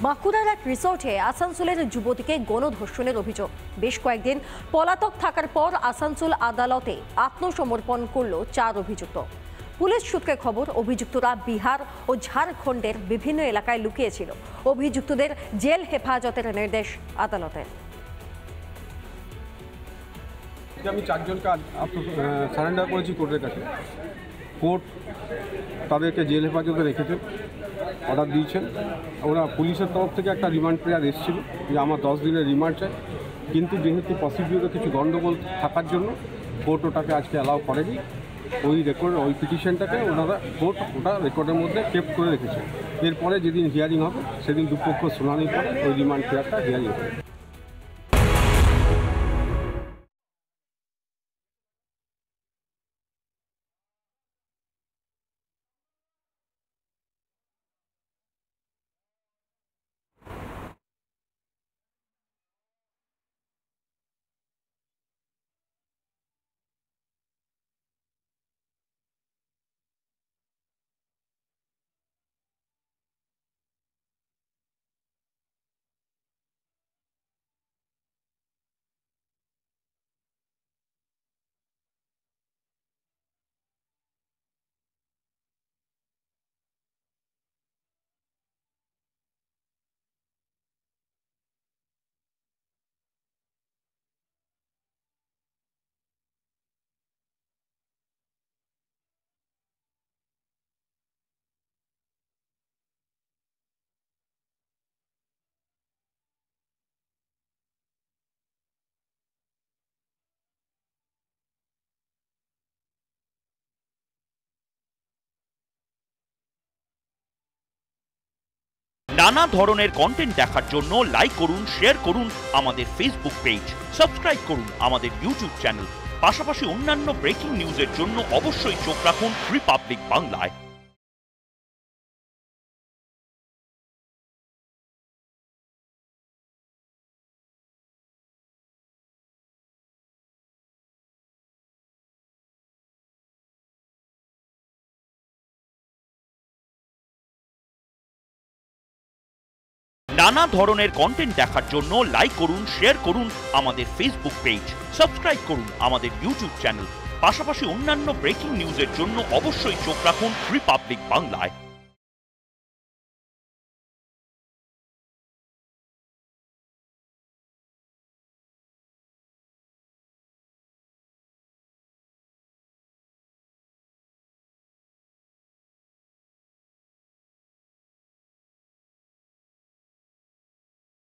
বাঁকুড়ার এক রিসোর্টে আসানসোলের যুবতীকে গণধর্ষণের অভিযোগ। বেশ কয়েকদিন পলাতক থাকার পর আসানসোল আদালতে আত্মসমর্পণ করল 4 অভিযুক্ত। পুলিশ সূত্রে খবর, অভিযুক্তরা বিহার ও ঝাড়খণ্ডের বিভিন্ন এলাকায় লুকিয়েছিল। অভিযুক্তদের জেল হেফাজতের নির্দেশ আদালতের। আমি 4 জনকে সারেন্ডার করেছি কোর্টের কাছে। কোর্ট তাদেরকে জেল হেফাজতে রেখেছে, অর্ডার দিয়েছেন। ওরা পুলিশের তরফ থেকে একটা রিমান্ড প্রেয়ার এসেছিল যে আমার 10 দিনের রিমান্ড চাই, কিন্তু যেহেতু প্রসিডিউরে কিছু গণ্ডগোল থাকার জন্য কোর্ট ওটাকে আজকে অ্যালাউ করেনি। ওই পিটিশনটাকে কোর্ট ওটা রেকর্ডের মধ্যে কেপ্ট করে রেখেছে। এরপরে যেদিন হিয়ারিং হবে সেদিন দুপক্ষ শুনানি করে ওই রিমান্ড প্রেয়ারটা হিয়ারিং হবে। নানা ধরনের কন্টেন্ট দেখার জন্য লাইক করুন, শেয়ার করুন আমাদের ফেসবুক পেজ, সাবস্ক্রাইব করুন আমাদের ইউটিউব চ্যানেল। পাশাপাশি অন্যান্য ব্রেকিং নিউজের জন্য অবশ্যই চোখ রাখুন রিপাবলিক বাংলায়। নানা ধরনের কন্টেন্ট দেখার জন্য লাইক করুন, শেয়ার করুন আমাদের ফেসবুক পেজ, সাবস্ক্রাইব করুন আমাদের ইউটিউব চ্যানেল। পাশাপাশি অন্যান্য ব্রেকিং নিউজের জন্য অবশ্যই চোখ রাখুন রিপাবলিক বাংলায়।